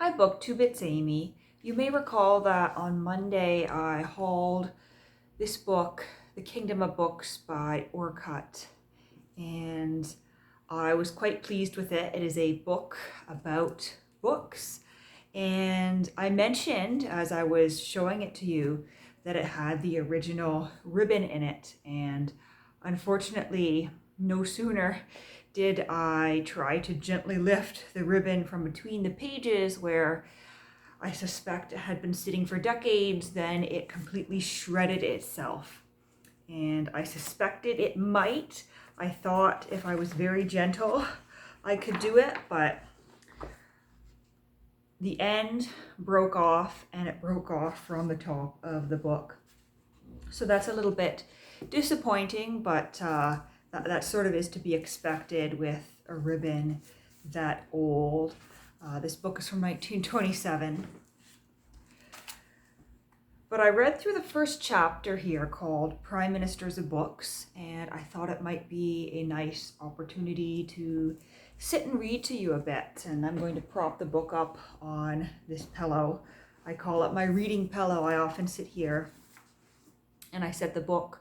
Hi BookTube, it's Amy. You may recall that on Monday I hauled this book, The Kingdom of Books by Orcutt, and I was quite pleased with it. It is a book about books, and I mentioned as I was showing it to you that it had the original ribbon in it, and unfortunately no sooner did I try to gently lift the ribbon from between the pages where I suspect it had been sitting for decades, then it completely shredded itself. And I suspected it might. I thought if I was very gentle, I could do it, but the end broke off, and it broke off from the top of the book. So that's a little bit disappointing, but that sort of is to be expected with a ribbon that old. This book is from 1927. But I read through the first chapter here called Prime Ministers of Books, and I thought it might be a nice opportunity to sit and read to you a bit. And I'm going to prop the book up on this pillow. I call it my reading pillow. I often sit here and I set the book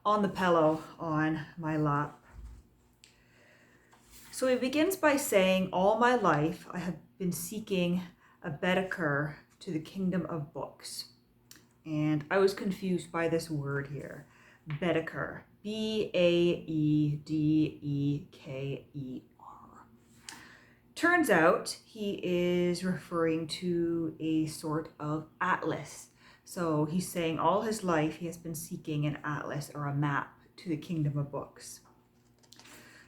on the pillow on my lap. So it begins by saying, all my life I have been seeking a Baedeker to the kingdom of books. And I was confused by this word here, Baedeker, Baedeker. Turns out he is referring to a sort of atlas. So he's saying all his life he has been seeking an atlas or a map to the kingdom of books.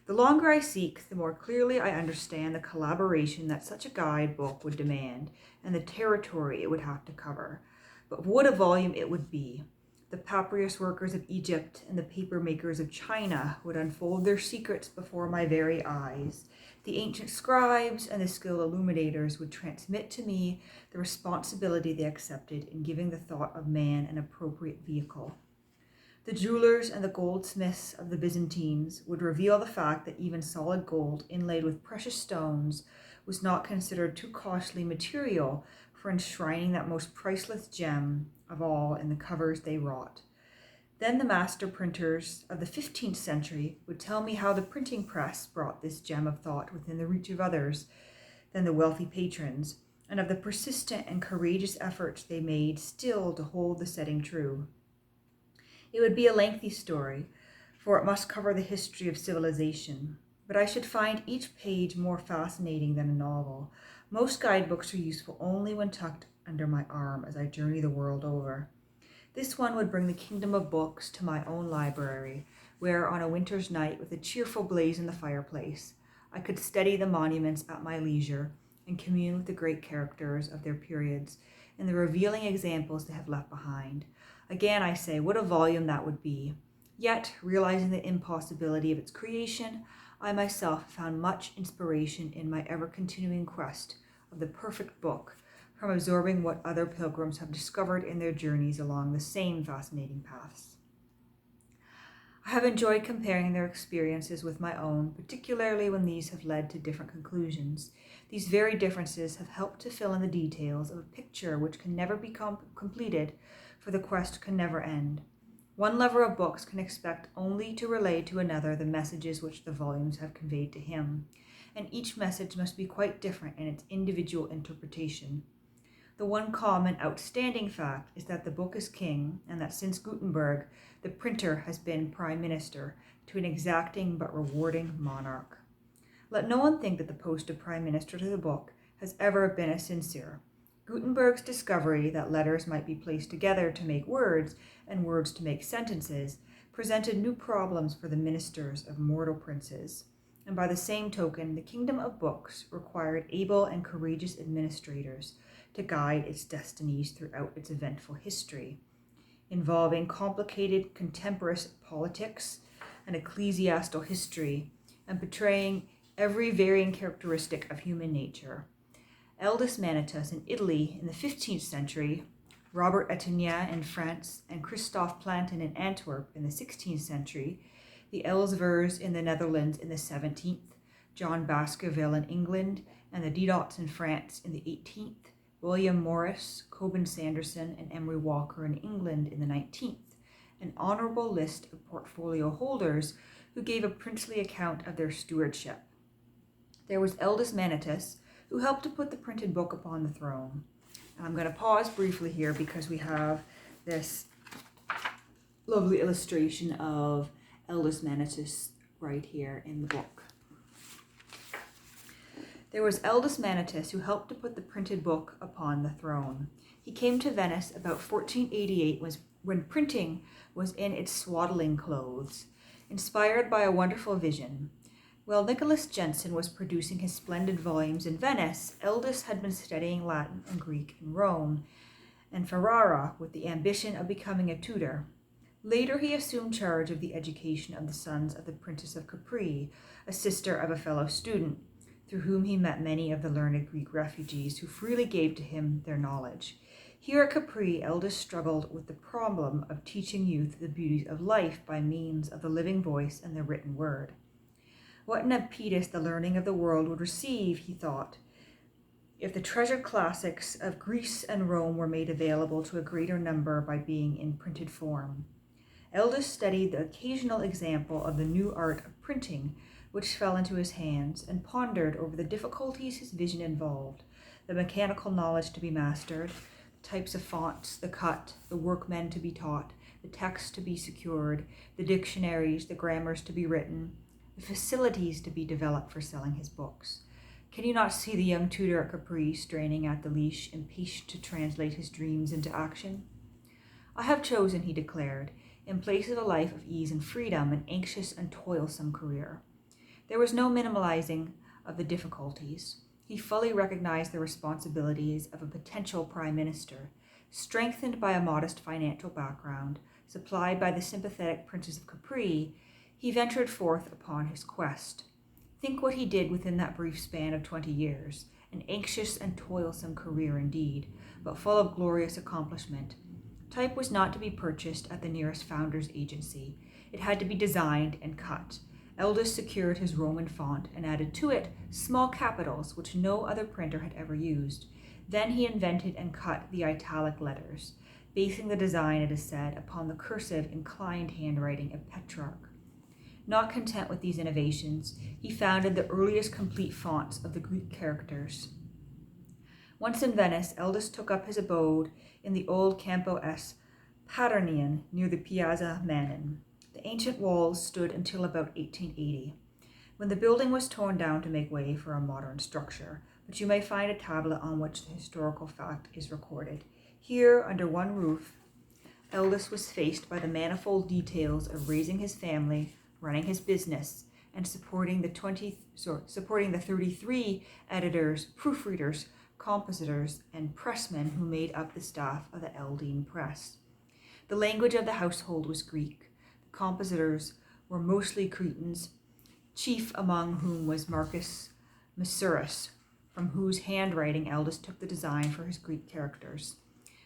The longer I seek, the more clearly I understand the collaboration that such a guidebook would demand and the territory it would have to cover. But what a volume it would be. The papyrus workers of Egypt and the paper makers of China would unfold their secrets before my very eyes. The ancient scribes and the skilled illuminators would transmit to me the responsibility they accepted in giving the thought of man an appropriate vehicle. The jewelers and the goldsmiths of the Byzantines would reveal the fact that even solid gold inlaid with precious stones was not considered too costly material for enshrining that most priceless gem of all in the covers they wrought. Then the master printers of the 15th century would tell me how the printing press brought this gem of thought within the reach of others than the wealthy patrons, and of the persistent and courageous efforts they made still to hold the setting true. It would be a lengthy story, for it must cover the history of civilization, but I should find each page more fascinating than a novel. Most guidebooks are useful only when tucked under my arm as I journey the world over. This one would bring the kingdom of books to my own library, where on a winter's night, with a cheerful blaze in the fireplace, I could study the monuments at my leisure and commune with the great characters of their periods and the revealing examples they have left behind. Again, I say, what a volume that would be. Yet, realizing the impossibility of its creation, I myself found much inspiration in my ever-continuing quest of the perfect book, from absorbing what other pilgrims have discovered in their journeys along the same fascinating paths. I have enjoyed comparing their experiences with my own, particularly when these have led to different conclusions. These very differences have helped to fill in the details of a picture which can never be completed, for the quest can never end. One lover of books can expect only to relay to another the messages which the volumes have conveyed to him, and each message must be quite different in its individual interpretation. The one common outstanding fact is that the book is king, and that since Gutenberg, the printer has been prime minister to an exacting but rewarding monarch. Let no one think that the post of prime minister to the book has ever been a sincere. Gutenberg's discovery that letters might be placed together to make words and words to make sentences presented new problems for the ministers of mortal princes. And by the same token, the kingdom of books required able and courageous administrators to guide its destinies throughout its eventful history, involving complicated contemporary politics and ecclesiastical history, and portraying every varying characteristic of human nature. Aldus Manutius in Italy in the 15th century, Robert Etienne in France, and Christophe Plantin in Antwerp in the 16th century, the Elzevers in the Netherlands in the 17th, John Baskerville in England, and the Didots in France in the 18th, William Morris, Coben Sanderson, and Emery Walker in England in the 19th, an honourable list of portfolio holders who gave a princely account of their stewardship. There was Eldest Manitus, who helped to put the printed book upon the throne. And I'm going to pause briefly here because we have this lovely illustration of Eldest Manitus right here in the book. There was Eldest Manitus, who helped to put the printed book upon the throne. He came to Venice about 1488 when printing was in its swaddling clothes, inspired by a wonderful vision. While Nicholas Jensen was producing his splendid volumes in Venice, Eldest had been studying Latin and Greek in Rome and Ferrara with the ambition of becoming a tutor. Later, he assumed charge of the education of the sons of the Princess of Capri, a sister of a fellow student, through whom he met many of the learned Greek refugees who freely gave to him their knowledge. Here at Capri, Eldest struggled with the problem of teaching youth the beauties of life by means of the living voice and the written word. What an impetus the learning of the world would receive, he thought, if the treasured classics of Greece and Rome were made available to a greater number by being in printed form. Eldest studied the occasional example of the new art of printing, which fell into his hands, and pondered over the difficulties his vision involved, the mechanical knowledge to be mastered, the types of fonts, the cut, the workmen to be taught, the text to be secured, the dictionaries, the grammars to be written, the facilities to be developed for selling his books. Can you not see the young tutor at Capri straining at the leash, impatient to translate his dreams into action? I have chosen, he declared, in place of a life of ease and freedom, an anxious and toilsome career. There was no minimalizing of the difficulties. He fully recognized the responsibilities of a potential prime minister, strengthened by a modest financial background, supplied by the sympathetic Princess of Capri. He ventured forth upon his quest. Think what he did within that brief span of 20 years, an anxious and toilsome career indeed, but full of glorious accomplishment. Type was not to be purchased at the nearest founder's agency. It had to be designed and cut. Eldest secured his Roman font and added to it small capitals which no other printer had ever used. Then he invented and cut the italic letters, basing the design, it is said, upon the cursive inclined handwriting of Petrarch. Not content with these innovations, he founded the earliest complete fonts of the Greek characters. Once in Venice, Eldest took up his abode in the old Campo S. Paternian near the Piazza Manin. The ancient walls stood until about 1880, when the building was torn down to make way for a modern structure, but you may find a tablet on which the historical fact is recorded. Here, under one roof, Eldest was faced by the manifold details of raising his family, running his business, and supporting the 33 editors, proofreaders, compositors, and pressmen who made up the staff of the Eldine Press. The language of the household was Greek. The compositors were mostly Cretans, chief among whom was Marcus Messurus, from whose handwriting Eldest took the design for his Greek characters.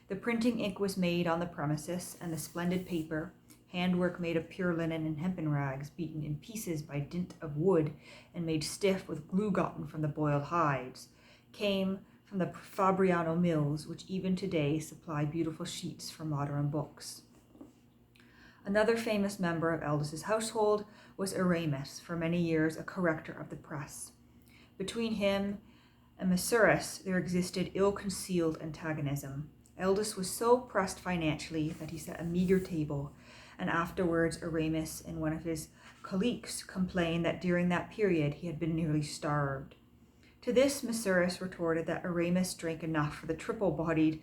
The printing ink was made on the premises, and the splendid paper, handwork made of pure linen and hempen rags, beaten in pieces by dint of wood and made stiff with glue gotten from the boiled hides, came from the Fabriano mills, which even today supply beautiful sheets for modern books. Another famous member of Eldest's household was Aramis, for many years a corrector of the press. Between him and Messurus there existed ill-concealed antagonism. Eldest was so pressed financially that he set a meager table, and afterwards Aramis and one of his colleagues complained that during that period he had been nearly starved. To this, Messurus retorted that Aramis drank enough for the triple-bodied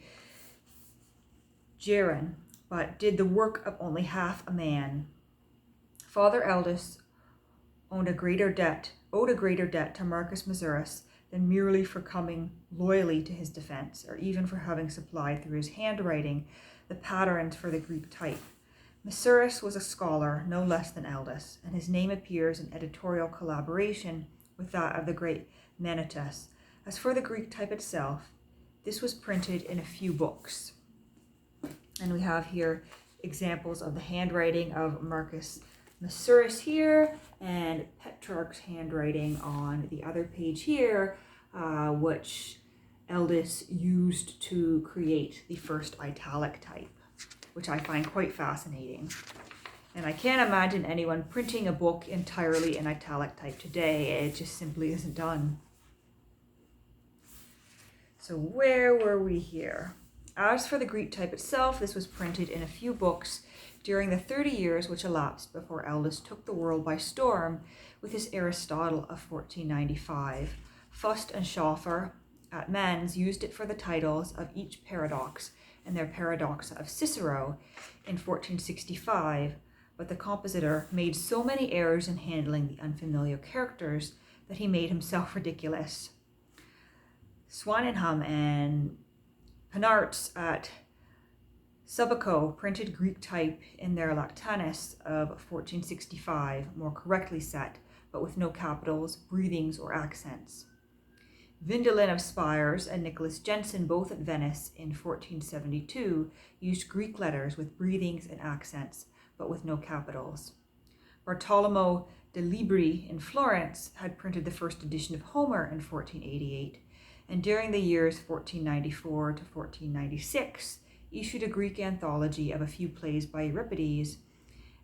gerund, but did the work of only half a man. Father Eldest owed a greater debt to Marcus Messurus than merely for coming loyally to his defense, or even for having supplied through his handwriting the patterns for the Greek type. Messurus was a scholar no less than Eldest, and his name appears in editorial collaboration with that of the great Manitus. As for the Greek type itself, this was printed in a few books. And we have here examples of the handwriting of Marcus Messurus here, and Petrarch's handwriting on the other page here which Eldis used to create the first italic type, which I find quite fascinating. And I can't imagine anyone printing a book entirely in italic type today. It just simply isn't done. So where were we here? As for the Greek type itself, this was printed in a few books during the 30 years which elapsed before Eldis took the world by storm with his Aristotle of 1495. Fust and Schoeffer at Mans used it for the titles of each paradox and their Paradoxa of Cicero in 1465, but the compositor made so many errors in handling the unfamiliar characters that he made himself ridiculous. Swaningham and Penart's at Subico printed Greek type in their Lactanus of 1465, more correctly set, but with no capitals, breathings, or accents. Vindelin of Spires and Nicholas Jensen, both at Venice in 1472, used Greek letters with breathings and accents, but with no capitals. Bartolomeo de Libri in Florence had printed the first edition of Homer in 1488, and during the years 1494 to 1496, issued a Greek anthology of a few plays by Euripides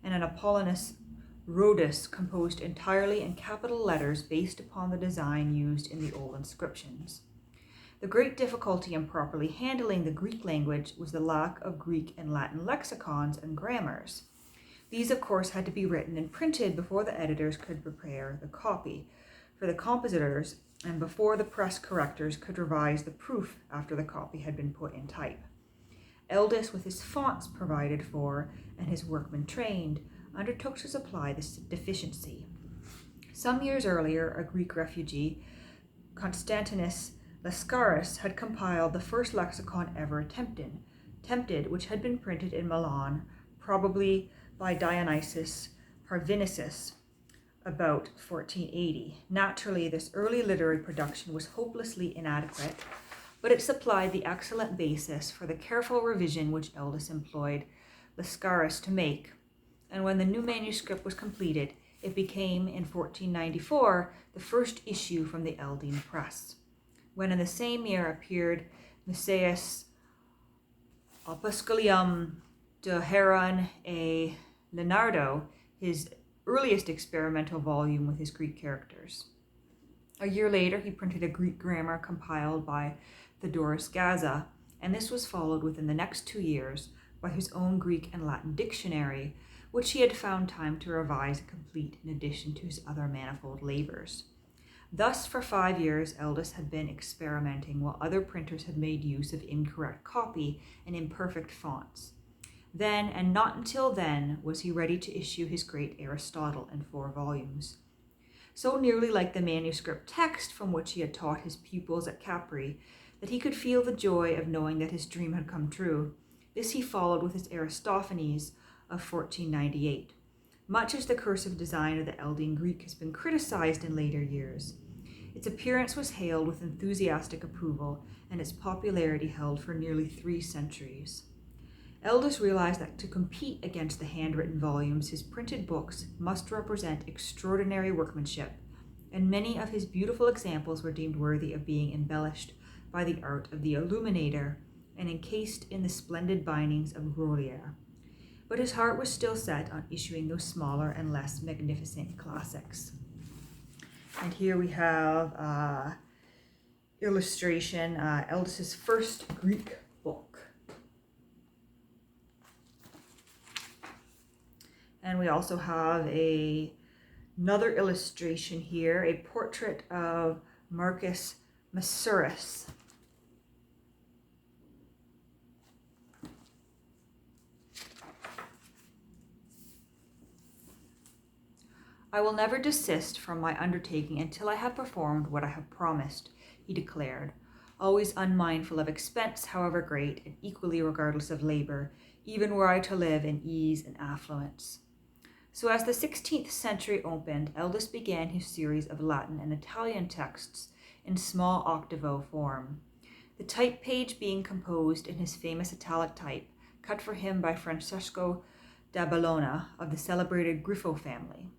and an Apollonius Rhodus composed entirely in capital letters based upon the design used in the old inscriptions. The great difficulty in properly handling the Greek language was the lack of Greek and Latin lexicons and grammars. These, of course, had to be written and printed before the editors could prepare the copy for the compositors and before the press correctors could revise the proof after the copy had been put in type. Eldis, with his fonts provided for and his workmen trained, undertook to supply this deficiency. Some years earlier, a Greek refugee, Constantinos Lascaris, had compiled the first lexicon ever attempted, which had been printed in Milan, probably by Dionysius Parvenisus, about 1480. Naturally, this early literary production was hopelessly inadequate, but it supplied the excellent basis for the careful revision which Eldis employed Lascaris to make, and when the new manuscript was completed, it became, in 1494, the first issue from the Eldine press. When in the same year appeared Musaeus Opusculium de Heron e Leonardo, his earliest experimental volume with his Greek characters. A year later, he printed a Greek grammar compiled by Theodorus Gaza, and this was followed within the next 2 years by his own Greek and Latin dictionary, which he had found time to revise and complete in addition to his other manifold labors. Thus, for 5 years, Eldis had been experimenting while other printers had made use of incorrect copy and imperfect fonts. Then, and not until then, was he ready to issue his great Aristotle in 4 volumes. So nearly like the manuscript text from which he had taught his pupils at Capri, that he could feel the joy of knowing that his dream had come true. This he followed with his Aristophanes of 1498. Much as the cursive design of the Eldine Greek has been criticized in later years, its appearance was hailed with enthusiastic approval, and its popularity held for nearly 3 centuries. Eldis realized that to compete against the handwritten volumes, his printed books must represent extraordinary workmanship, and many of his beautiful examples were deemed worthy of being embellished by the art of the illuminator and encased in the splendid bindings of Grolier. But his heart was still set on issuing those smaller and less magnificent classics. And here we have illustration, Eldis's first Greek book. And we also have another illustration here, a portrait of Marcus Messurus. I will never desist from my undertaking until I have performed what I have promised, he declared, always unmindful of expense, however great, and equally regardless of labor, even were I to live in ease and affluence. So as the 16th century opened, Eldis began his series of Latin and Italian texts in small octavo form, the type page being composed in his famous italic type, cut for him by Francesco da Bologna of the celebrated Griffo family.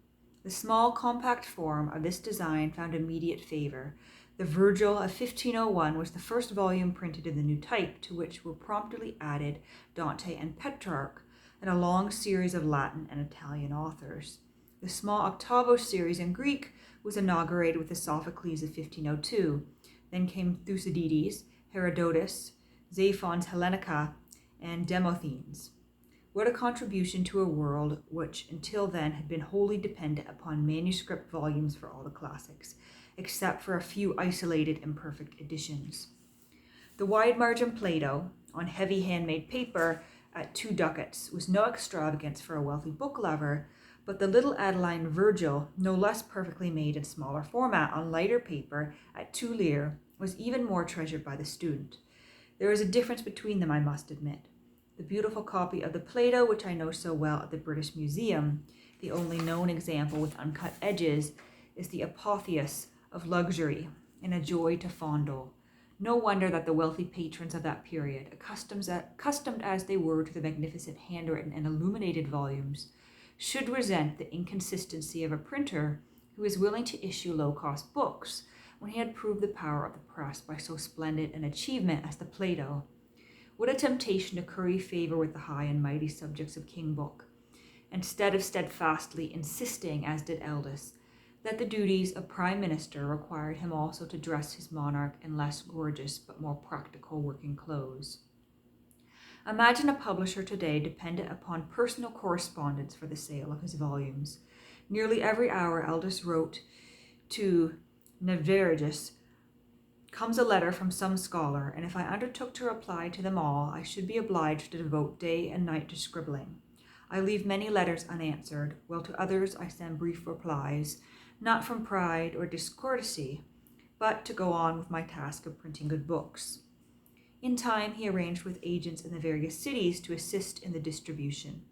The small, compact form of this design found immediate favor, The Virgil of 1501 was the first volume printed in the new type, to which were promptly added Dante and Petrarch, and a long series of Latin and Italian authors. The small octavo series in Greek was inaugurated with the Sophocles of 1502. Then came Thucydides, Herodotus, Xenophon's Hellenica, and Demosthenes. What a contribution to a world which until then had been wholly dependent upon manuscript volumes for all the classics, except for a few isolated imperfect editions. The wide-margin Plato, on heavy handmade paper at 2 ducats, was no extravagance for a wealthy book lover, but the little Adeline Virgil, no less perfectly made in smaller format on lighter paper at 2 lire, was even more treasured by the student. There is a difference between them, I must admit. The beautiful copy of the Plato, which I know so well at the British Museum, the only known example with uncut edges, is the apotheosis of luxury and a joy to fondle. No wonder that the wealthy patrons of that period, accustomed as they were to the magnificent handwritten and illuminated volumes, should resent the inconsistency of a printer who is willing to issue low-cost books when he had proved the power of the press by so splendid an achievement as the Plato. What a temptation to curry favor with the high and mighty subjects of King Book, instead of steadfastly insisting, as did Eldis, that the duties of prime minister required him also to dress his monarch in less gorgeous but more practical working clothes. Imagine a publisher today dependent upon personal correspondence for the sale of his volumes. Nearly every hour Eldis wrote to Neviradus comes a letter from some scholar, and if I undertook to reply to them all, I should be obliged to devote day and night to scribbling. I leave many letters unanswered, while to others I send brief replies, not from pride or discourtesy, but to go on with my task of printing good books. In time, he arranged with agents in the various cities to assist in the distribution.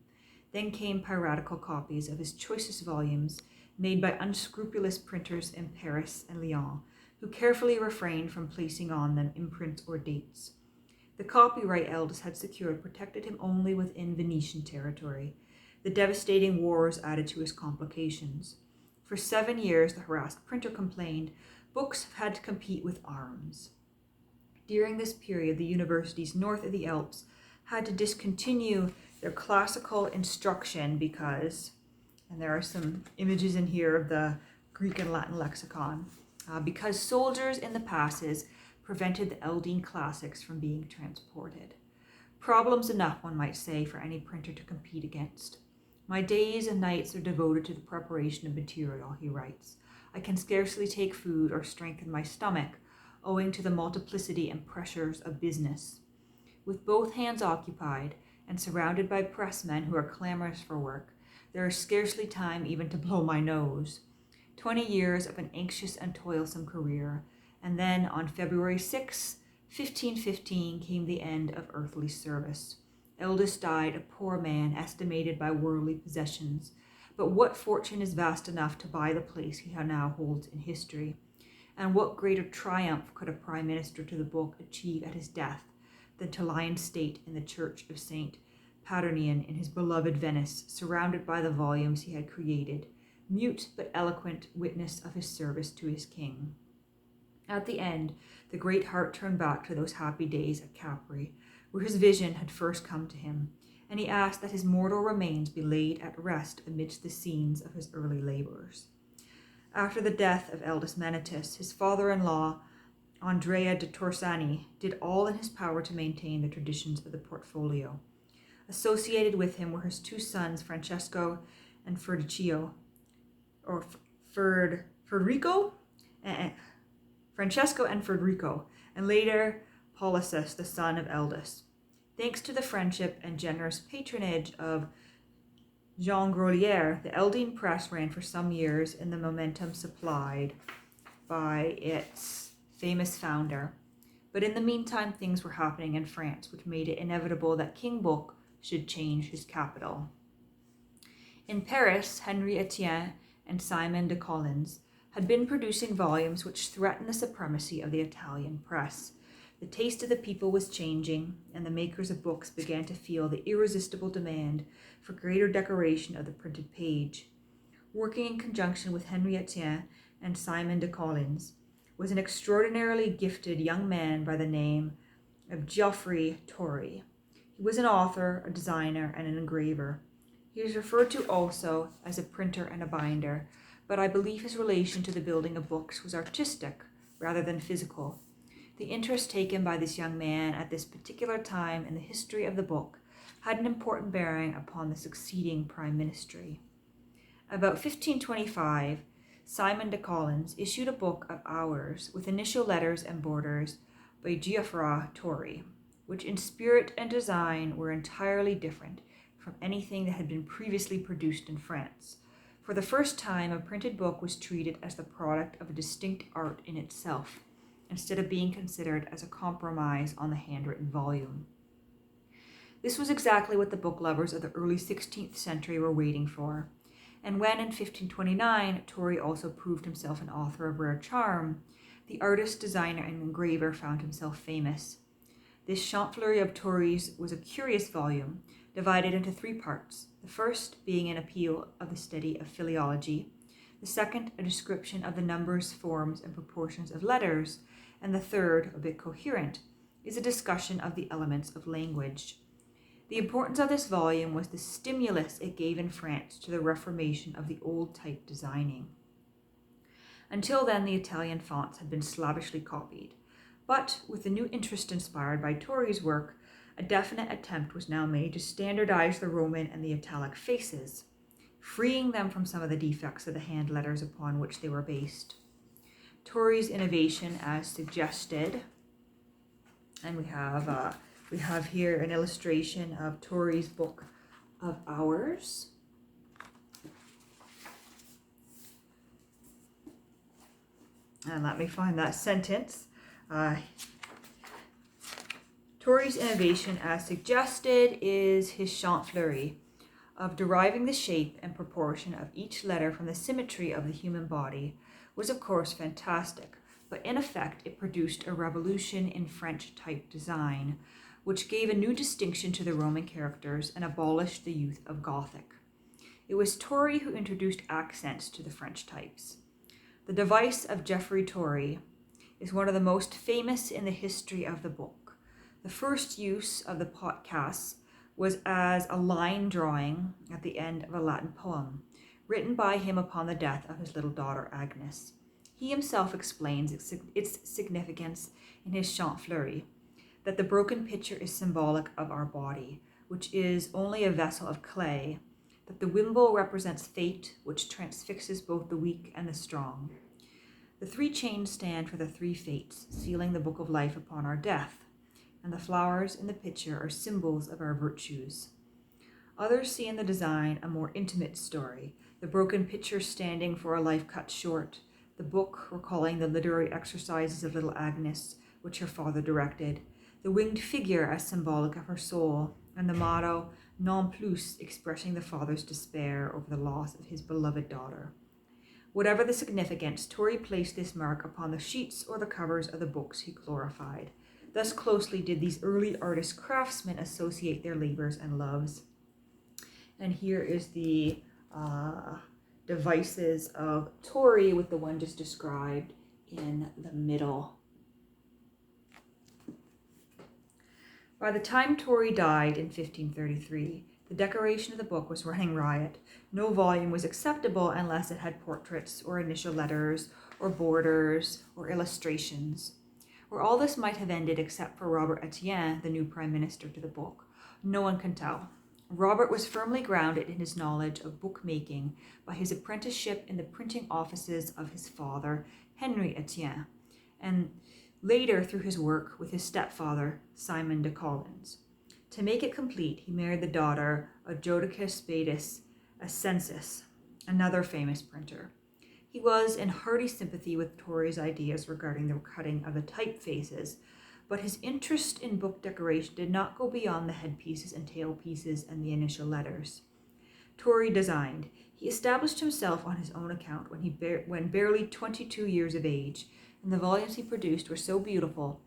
Then came piratical copies of his choicest volumes, made by unscrupulous printers in Paris and Lyon, who carefully refrained from placing on them imprints or dates. The copyright Eldis had secured protected him only within Venetian territory. The devastating wars added to his complications. For 7 years, the harassed printer complained, books have had to compete with arms. During this period, the universities north of the Alps had to discontinue their classical instruction because, and there are some images in here of the Greek and Latin lexicon, because soldiers in the passes prevented the Eldine classics from being transported. Problems enough, one might say, for any printer to compete against. My days and nights are devoted to the preparation of material, he writes. I can scarcely take food or strengthen my stomach, owing to the multiplicity and pressures of business. With both hands occupied, and surrounded by pressmen who are clamorous for work, there is scarcely time even to blow my nose. 20 years of an anxious and toilsome career, and then on February 6, 1515, came the end of earthly service. Eldis died a poor man, estimated by worldly possessions, but what fortune is vast enough to buy the place he now holds in history? And what greater triumph could a prime minister to the book achieve at his death than to lie in state in the church of St. Paternian in his beloved Venice, surrounded by the volumes he had created, mute but eloquent witness of his service to his king. At the end, the great heart turned back to those happy days at Capri, where his vision had first come to him, and he asked that his mortal remains be laid at rest amidst the scenes of his early labors. After the death of Eldis Menitis, his father-in-law, Andrea de Torsani, did all in his power to maintain the traditions of the portfolio. Associated with him were his 2 sons, Francesco and Federico, and later Paulius, the son of Eldis. Thanks to the friendship and generous patronage of Jean Grolier, the Eldine press ran for some years in the momentum supplied by its famous founder. But in the meantime, things were happening in France, which made it inevitable that King Book should change his capital. In Paris, Henri Etienne and Simon de Collins had been producing volumes which threatened the supremacy of the Italian press. The taste of the people was changing, and the makers of books began to feel the irresistible demand for greater decoration of the printed page. Working in conjunction with Henri Etienne and Simon de Collins, was an extraordinarily gifted young man by the name of Geoffrey Torrey. He was an author, a designer, and an engraver. He is referred to also as a printer and a binder, but I believe his relation to the building of books was artistic rather than physical. The interest taken by this young man at this particular time in the history of the book had an important bearing upon the succeeding prime ministry. About 1525, Simon de Collins issued a book of hours with initial letters and borders by Geoffrey Torrey, which in spirit and design were entirely different from anything that had been previously produced in France. For the first time, a printed book was treated as the product of a distinct art in itself, instead of being considered as a compromise on the handwritten volume. This was exactly what the book lovers of the early 16th century were waiting for. And when in 1529 Torrey also proved himself an author of rare charm, the artist, designer, and engraver found himself famous. This Chant-Fleury of Torrey's was a curious volume, divided into 3 parts, the first being an appeal of the study of philology, the second a description of the numbers, forms, and proportions of letters, and the third, a bit coherent, is a discussion of the elements of language. The importance of this volume was the stimulus it gave in France to the reformation of the old type designing. Until then, the Italian fonts had been slavishly copied, but with the new interest inspired by Torrey's work, a definite attempt was now made to standardize the Roman and the Italic faces, freeing them from some of the defects of the hand letters upon which they were based. Torrey's innovation as suggested, and we have here an illustration of Torrey's book of hours. And let me find that sentence. Torrey's innovation as suggested is his Chant-Fleury of deriving the shape and proportion of each letter from the symmetry of the human body was of course fantastic, but in effect it produced a revolution in French type design, which gave a new distinction to the Roman characters and abolished the use of Gothic. It was Torrey who introduced accents to the French types. The device of Geoffrey Torrey is one of the most famous in the history of the book. The first use of the podcast was as a line drawing at the end of a Latin poem, written by him upon the death of his little daughter Agnes. He himself explains its significance in his Chant-Fleury, that the broken pitcher is symbolic of our body, which is only a vessel of clay, that the wimble represents fate, which transfixes both the weak and the strong. The 3 chains stand for the 3 fates, sealing the book of life upon our death, and the flowers in the pitcher are symbols of our virtues. Others see in the design a more intimate story, the broken pitcher standing for a life cut short, the book recalling the literary exercises of little Agnes, which her father directed, the winged figure as symbolic of her soul, and the motto, non plus, expressing the father's despair over the loss of his beloved daughter. Whatever the significance, Torrey placed this mark upon the sheets or the covers of the books he glorified. Thus closely did these early artist craftsmen associate their labors and loves. And here is the devices of Torrey with the one just described in the middle. By the time Torrey died in 1533, the decoration of the book was running riot. No volume was acceptable unless it had portraits or initial letters or borders or illustrations. Where all this might have ended except for Robert Estienne, the new prime minister to the book, no one can tell. Robert was firmly grounded in his knowledge of bookmaking by his apprenticeship in the printing offices of his father, Henry Estienne, and later through his work with his stepfather, Simon de Collins. To make it complete, he married the daughter of Jodocus Badus Ascensus, another famous printer. He was in hearty sympathy with Torrey's ideas regarding the cutting of the typefaces, but his interest in book decoration did not go beyond the headpieces and tailpieces and the initial letters. Torrey designed. He established himself on his own account when barely 22 years of age, and the volumes he produced were so beautiful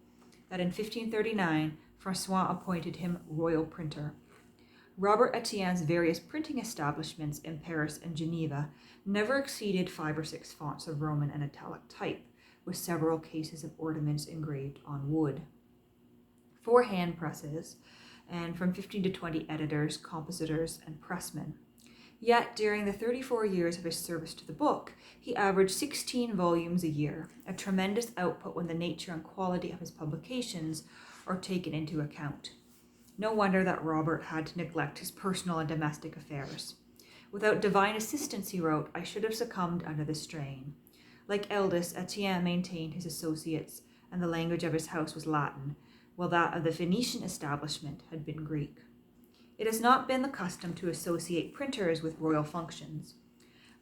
that in 1539 Francois appointed him royal printer. Robert Estienne's various printing establishments in Paris and Geneva never exceeded 5 or 6 fonts of Roman and Italic type, with several cases of ornaments engraved on wood. 4 hand presses, and from 15 to 20 editors, compositors, and pressmen. Yet, during the 34 years of his service to the book, he averaged 16 volumes a year, a tremendous output when the nature and quality of his publications are taken into account. No wonder that Robert had to neglect his personal and domestic affairs. Without divine assistance, he wrote, I should have succumbed under the strain. Like Eldest, Etienne maintained his associates, and the language of his house was Latin, while that of the Venetian establishment had been Greek. It has not been the custom to associate printers with royal functions,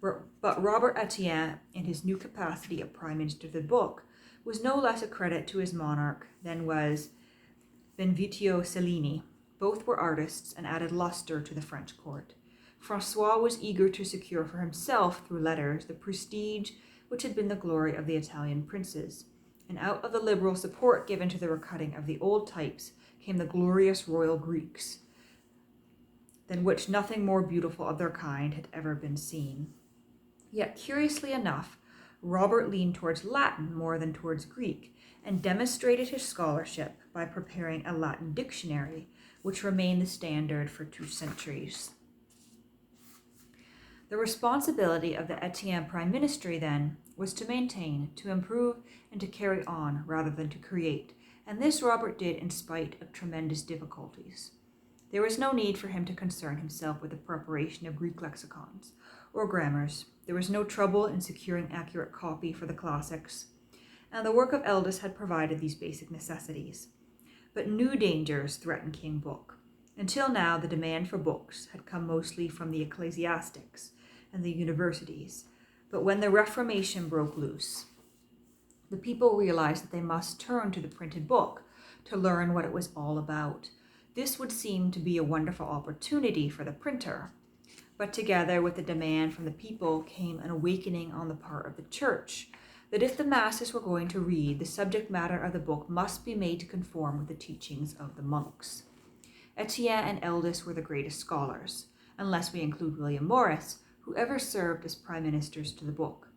but Robert Etienne, in his new capacity of Prime Minister of the Book, was no less a credit to his monarch than was Benvenuto Cellini. Both were artists and added luster to the French court. Francois was eager to secure for himself, through letters, the prestige which had been the glory of the Italian princes, and out of the liberal support given to the recutting of the old types came the glorious royal Greeks, than which nothing more beautiful of their kind had ever been seen. Yet, curiously enough, Robert leaned towards Latin more than towards Greek, and demonstrated his scholarship by preparing a Latin dictionary, which remained the standard for 2 centuries. The responsibility of the Etienne Prime Ministry, then, was to maintain, to improve, and to carry on, rather than to create, and this Robert did in spite of tremendous difficulties. There was no need for him to concern himself with the preparation of Greek lexicons or grammars. There was no trouble in securing accurate copy for the classics, and the work of Eldest had provided these basic necessities. But new dangers threatened King Book. Until now, the demand for books had come mostly from the ecclesiastics and the universities, but when the Reformation broke loose, the people realized that they must turn to the printed book to learn what it was all about. This would seem to be a wonderful opportunity for the printer, but together with the demand from the people came an awakening on the part of the church, that if the masses were going to read, the subject matter of the book must be made to conform with the teachings of the monks. Etienne and Eldest were the greatest scholars, unless we include William Morris, who ever served as prime ministers to the book.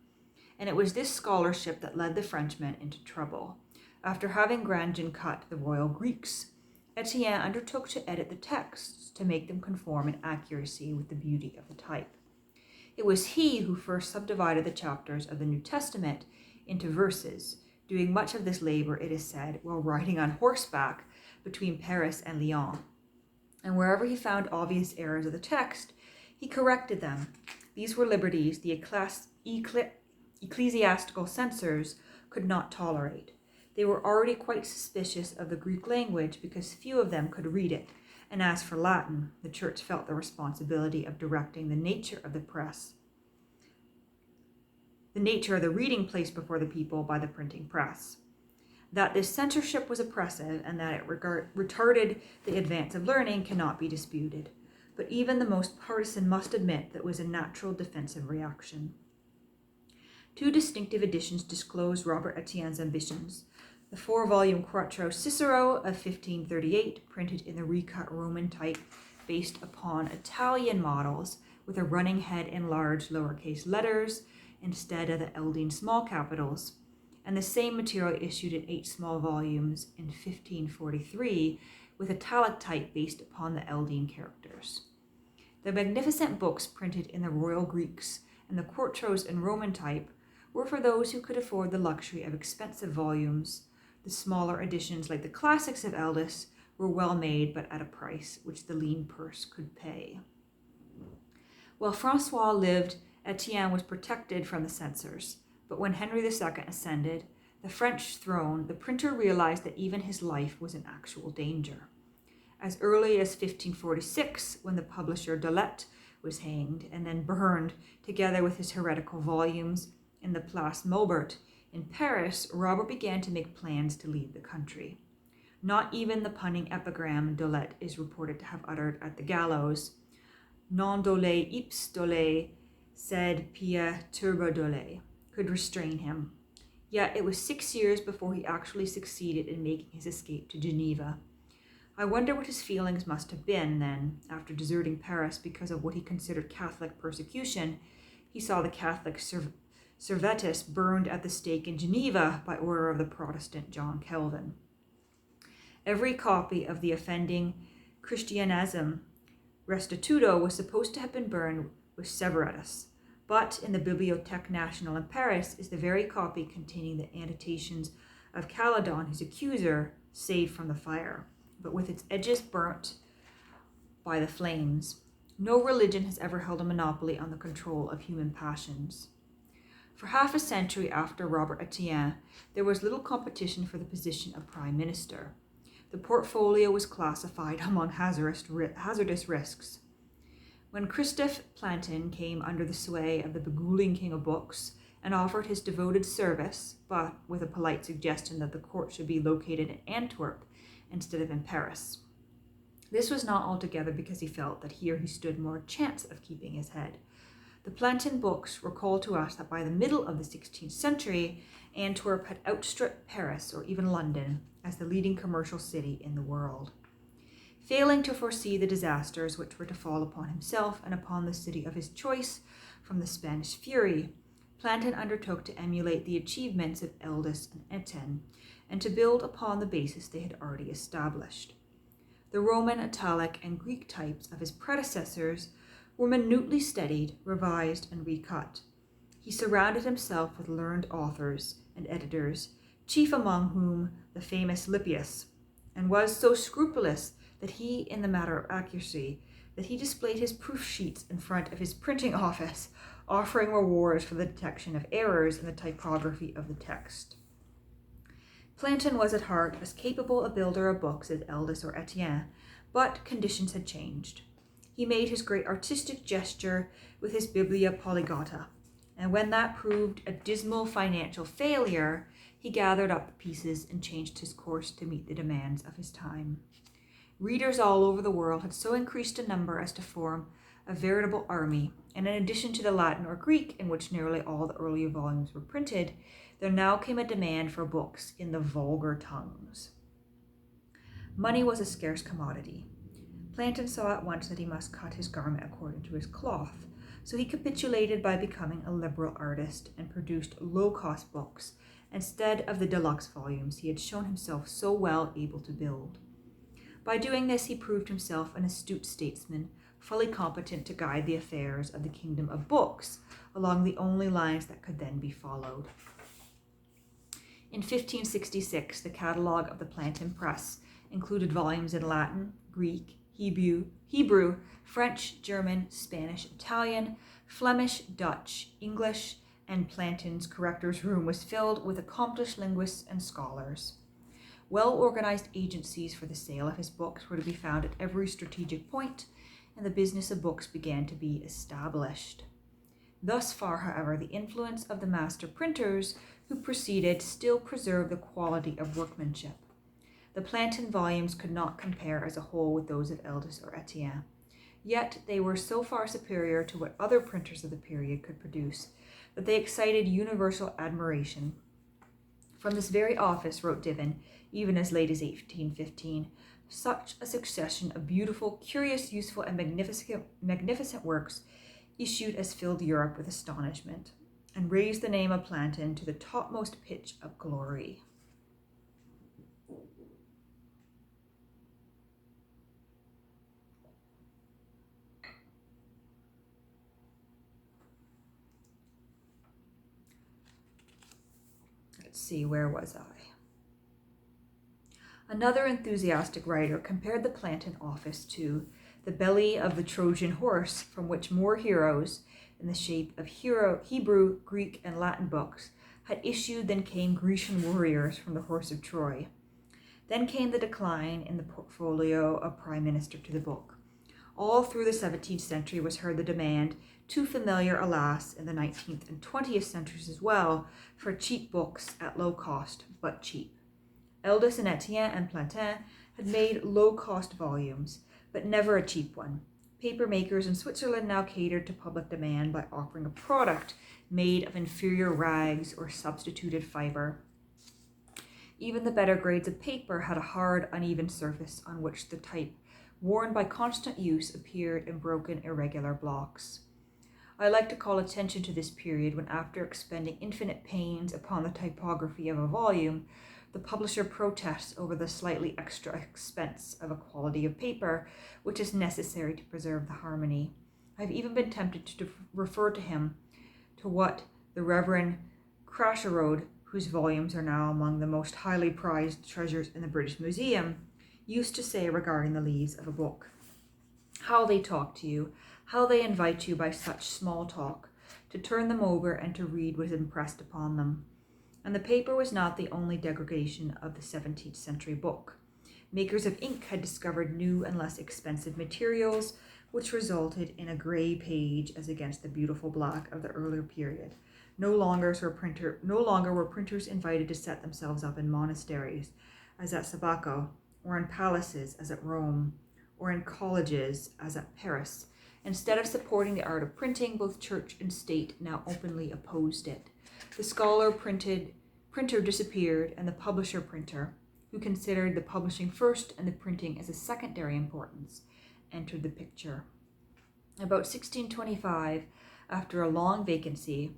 And it was this scholarship that led the Frenchmen into trouble. After having Grandin cut the royal Greeks, Etienne undertook to edit the texts to make them conform in accuracy with the beauty of the type. It was he who first subdivided the chapters of the New Testament into verses, doing much of this labor, it is said, while riding on horseback between Paris and Lyon. And wherever he found obvious errors of the text, he corrected them. These were liberties the ecclesiastical censors could not tolerate. They were already quite suspicious of the Greek language because few of them could read it, and as for Latin, the church felt the responsibility of directing the nature of the press, the nature of the reading placed before the people by the printing press. That this censorship was oppressive and that it retarded the advance of learning cannot be disputed, but even the most partisan must admit that it was a natural defensive reaction. 2 distinctive editions disclose Robert Etienne's ambitions. The 4-volume quarto Cicero of 1538, printed in the recut Roman type based upon Italian models, with a running head in large lowercase letters instead of the Eldine small capitals, and the same material issued in 8 small volumes in 1543 with italic type based upon the Eldine characters. The magnificent books printed in the Royal Greeks and the quartos in Roman type were for those who could afford the luxury of expensive volumes. The smaller editions, like the classics of Eldest, were well made but at a price which the lean purse could pay. While Francois lived, Etienne was protected from the censors, but when Henry II ascended the French throne, the printer realized that even his life was in actual danger. As early as 1546, when the publisher Dolet was hanged and then burned, together with his heretical volumes, in the Place Maubert in Paris, Robert began to make plans to leave the country. Not even the punning epigram Dolet is reported to have uttered at the gallows, non dole ips dole, sed pia turbo dole, could restrain him. Yet it was 6 years before he actually succeeded in making his escape to Geneva. I wonder what his feelings must have been then, after deserting Paris because of what he considered Catholic persecution. He saw the Catholic Servetus burned at the stake in Geneva by order of the Protestant John Calvin. Every copy of the offending Christianism Restituto was supposed to have been burned with Severatus, but in the Bibliothèque Nationale in Paris is the very copy containing the annotations of Caledon, his accuser, saved from the fire, but with its edges burnt by the flames. No religion has ever held a monopoly on the control of human passions. For half a century after Robert Etienne, there was little competition for the position of prime minister. The portfolio was classified among hazardous risks. When Christophe Plantin came under the sway of the begooling king of books and offered his devoted service, but with a polite suggestion that the court should be located in Antwerp instead of in Paris, this was not altogether because he felt that here he stood more chance of keeping his head. The Plantin books recall to us that by the middle of the 16th century, Antwerp had outstripped Paris or even London as the leading commercial city in the world. Failing to foresee the disasters which were to fall upon himself and upon the city of his choice from the Spanish fury, Plantin undertook to emulate the achievements of Eldis and Etienne and to build upon the basis they had already established. The Roman, Italic, and Greek types of his predecessors were minutely studied, revised, and recut. He surrounded himself with learned authors and editors, chief among whom the famous Lippius, and was so scrupulous that he, in the matter of accuracy, that he displayed his proof sheets in front of his printing office, offering rewards for the detection of errors in the typography of the text. Plantin was at heart as capable a builder of books as Eldis or Etienne, but conditions had changed. He made his great artistic gesture with his Biblia Polygata, and when that proved a dismal financial failure, he gathered up the pieces and changed his course to meet the demands of his time. Readers all over the world had so increased in number as to form a veritable army, and in addition to the Latin or Greek, in which nearly all the earlier volumes were printed, there now came a demand for books in the vulgar tongues. Money was a scarce commodity. Plantin saw at once that he must cut his garment according to his cloth, so he capitulated by becoming a liberal artist and produced low-cost books instead of the deluxe volumes he had shown himself so well able to build. By doing this, he proved himself an astute statesman, fully competent to guide the affairs of the kingdom of books along the only lines that could then be followed. In 1566, the catalogue of the Plantin Press included volumes in Latin, Greek, Hebrew, French, German, Spanish, Italian, Flemish, Dutch, English, and Plantin's corrector's room was filled with accomplished linguists and scholars. Well-organized agencies for the sale of his books were to be found at every strategic point, and the business of books began to be established. Thus far, however, the influence of the master printers who preceded still preserved the quality of workmanship. The Plantin volumes could not compare as a whole with those of Eldis or Etienne, yet they were so far superior to what other printers of the period could produce that they excited universal admiration. From this very office, wrote Diven, even as late as 1815, such a succession of beautiful, curious, useful, and magnificent works issued as filled Europe with astonishment, and raised the name of Plantin to the topmost pitch of glory. Let's see, where was I? Another enthusiastic writer compared the Plantin office to the belly of the Trojan horse, from which more heroes, in the shape of Hebrew, Greek, and Latin books, had issued than came Grecian warriors from the horse of Troy. Then came the decline in the portfolio of prime minister to the book. All through the 17th century was heard the demand, too familiar, alas, in the 19th and 20th centuries as well, for cheap books at low cost, but cheap. Eldis and Etienne and Plantin had made low-cost volumes, but never a cheap one. Paper makers in Switzerland now catered to public demand by offering a product made of inferior rags or substituted fiber. Even the better grades of paper had a hard, uneven surface on which the type, worn by constant use, appeared in broken, irregular blocks. I like to call attention to this period when, after expending infinite pains upon the typography of a volume, the publisher protests over the slightly extra expense of a quality of paper which is necessary to preserve the harmony. I've even been tempted to refer to him to what the Reverend Cracherode, whose volumes are now among the most highly prized treasures in the British Museum, used to say regarding the leaves of a book. How they talk to you, how they invite you by such small talk to turn them over and to read what is impressed upon them. And the paper was not the only degradation of the 17th century book. Makers of ink had discovered new and less expensive materials, which resulted in a gray page as against the beautiful black of the earlier period. No longer were printers invited to set themselves up in monasteries, as at Sabaco, or in palaces, as at Rome, or in colleges, as at Paris. Instead of supporting the art of printing, both church and state now openly opposed it. The scholar printer disappeared, and the publisher printer, who considered the publishing first and the printing as a secondary importance, entered the picture. About 1625, after a long vacancy,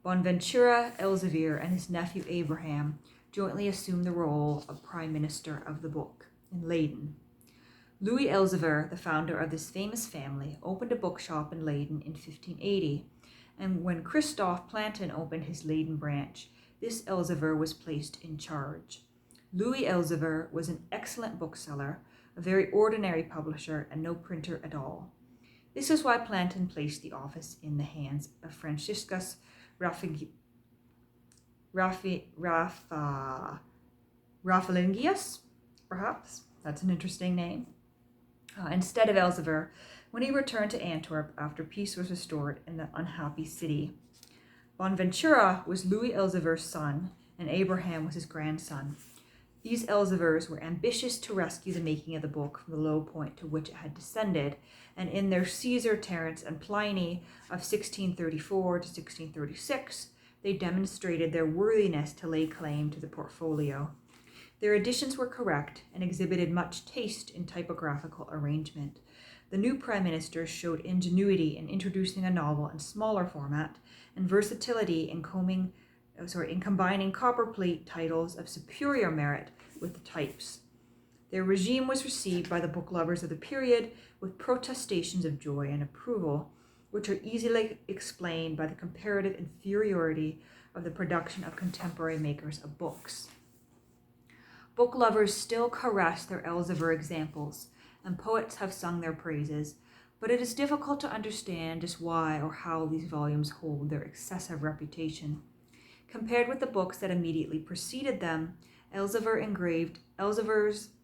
Bonaventura Elzevir and his nephew Abraham jointly assumed the role of Prime Minister of the book in Leyden. Louis Elzevir, the founder of this famous family, opened a bookshop in Leyden in 1580, and when Christophe Plantin opened his Leyden branch, this Elzevir was placed in charge. Louis Elzevir was an excellent bookseller, a very ordinary publisher, and no printer at all. This is why Plantin placed the office in the hands of Franciscus Rafflingius, perhaps. That's an interesting name. Instead of Elzevir, when he returned to Antwerp after peace was restored in the unhappy city. Bonaventura was Louis Elzevir's son, and Abraham was his grandson. These Elzevirs were ambitious to rescue the making of the book from the low point to which it had descended, and in their Caesar, Terence, and Pliny of 1634 to 1636, they demonstrated their worthiness to lay claim to the portfolio. Their editions were correct and exhibited much taste in typographical arrangement. The new prime minister showed ingenuity in introducing a novel in smaller format and versatility in combining copperplate titles of superior merit with the types. Their regime was received by the book lovers of the period with protestations of joy and approval, which are easily explained by the comparative inferiority of the production of contemporary makers of books. Book lovers still caress their Elzevir examples, and poets have sung their praises, but it is difficult to understand just why or how these volumes hold their excessive reputation. Compared with the books that immediately preceded them, Elzevir's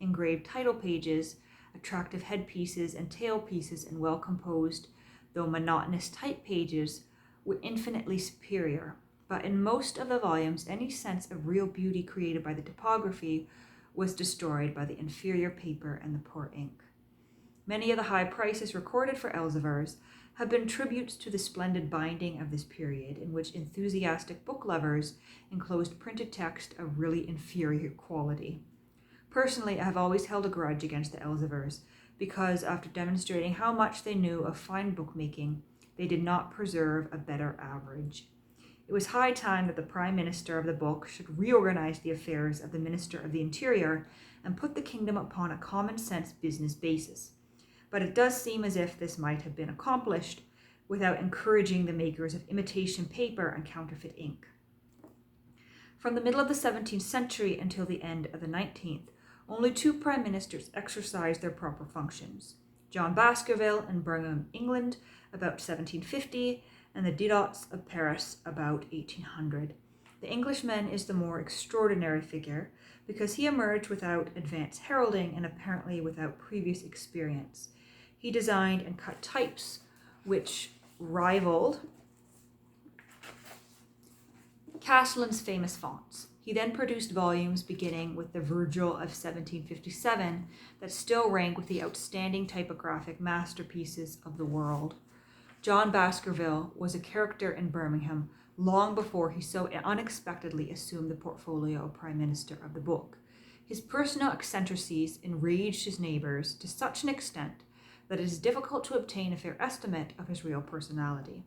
engraved title pages, attractive headpieces and tailpieces, and well-composed, though monotonous type pages, were infinitely superior. But in most of the volumes, any sense of real beauty created by the typography was destroyed by the inferior paper and the poor ink. Many of the high prices recorded for Elzevir's have been tributes to the splendid binding of this period, in which enthusiastic book lovers enclosed printed text of really inferior quality. Personally, I have always held a grudge against the Elzevirs, because after demonstrating how much they knew of fine bookmaking, they did not preserve a better average. It was high time that the Prime Minister of the book should reorganize the affairs of the Minister of the Interior and put the kingdom upon a common-sense business basis. But it does seem as if this might have been accomplished without encouraging the makers of imitation paper and counterfeit ink. From the middle of the 17th century until the end of the 19th, only two prime ministers exercised their proper functions: John Baskerville in Birmingham, England, about 1750, and the Didots of Paris, about 1800. The Englishman is the more extraordinary figure because he emerged without advanced heralding and apparently without previous experience. He designed and cut types which rivaled Castellan's famous fonts. He then produced volumes beginning with the Virgil of 1757 that still rank with the outstanding typographic masterpieces of the world. John Baskerville was a character in Birmingham long before he so unexpectedly assumed the portfolio of Prime Minister of the book. His personal eccentricities enraged his neighbors to such an extent that it is difficult to obtain a fair estimate of his real personality.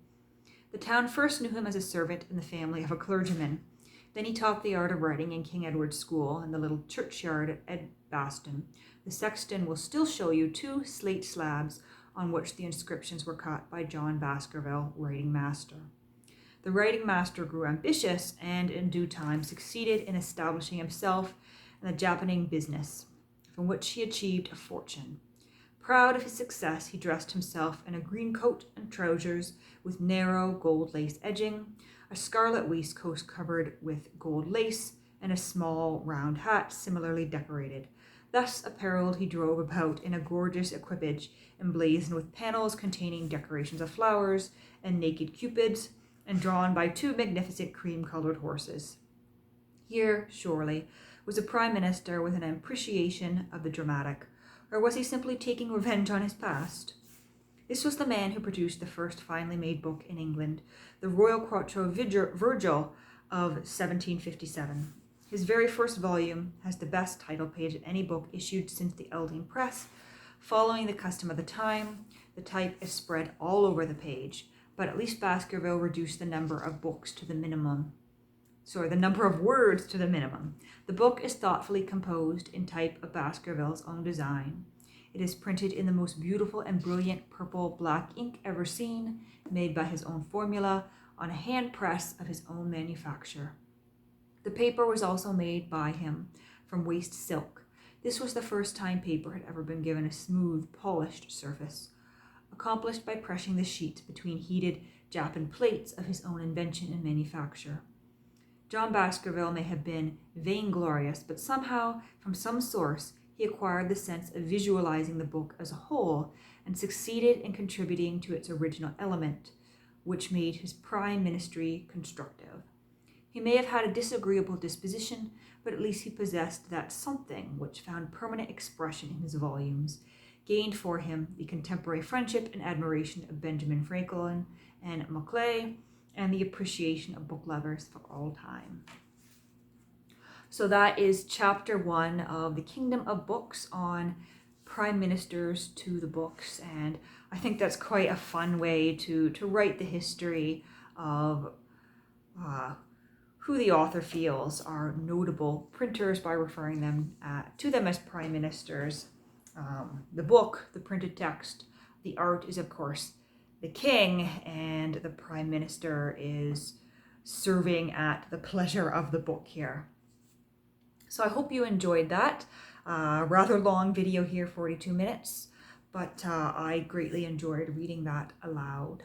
The town first knew him as a servant in the family of a clergyman. Then he taught the art of writing in King Edward's School in the little churchyard at Edgbaston. The sexton will still show you 2 slate slabs on which the inscriptions were cut by John Baskerville, writing master. The writing master grew ambitious and in due time succeeded in establishing himself in the Japanese business, from which he achieved a fortune. Proud of his success, he dressed himself in a green coat and trousers with narrow gold lace edging, a scarlet waistcoat covered with gold lace, and a small round hat similarly decorated. Thus apparelled, he drove about in a gorgeous equipage emblazoned with panels containing decorations of flowers and naked cupids, and drawn by 2 magnificent cream-colored horses. Here, surely, was a prime minister with an appreciation of the dramatic, or was he simply taking revenge on his past? This was the man who produced the first finely made book in England, the Royal Quarto Virgil of 1757. His very first volume has the best title page of any book issued since the Elding Press. Following the custom of the time, the type is spread all over the page, but at least Baskerville reduced the number of words to the minimum. The book is thoughtfully composed in type of Baskerville's own design. It is printed in the most beautiful and brilliant purple-black ink ever seen, made by his own formula, on a hand press of his own manufacture. The paper was also made by him from waste silk. This was the first time paper had ever been given a smooth, polished surface, accomplished by pressing the sheets between heated Japan plates of his own invention and manufacture. John Baskerville may have been vainglorious, but somehow, from some source, he acquired the sense of visualizing the book as a whole and succeeded in contributing to its original element, which made his prime ministry constructive. He may have had a disagreeable disposition, but at least he possessed that something which found permanent expression in his volumes, gained for him the contemporary friendship and admiration of Benjamin Franklin and Macaulay, and the appreciation of book lovers for all time. So that is chapter 1 of The Kingdom of Books on prime ministers to the books, and I think that's quite a fun way to write the history of who the author feels are notable printers by referring them to them as prime ministers. The book, the printed text, the art is of course the king, and the prime minister is serving at the pleasure of the book here. So I hope you enjoyed that. Rather long video here, 42 minutes, but I greatly enjoyed reading that aloud.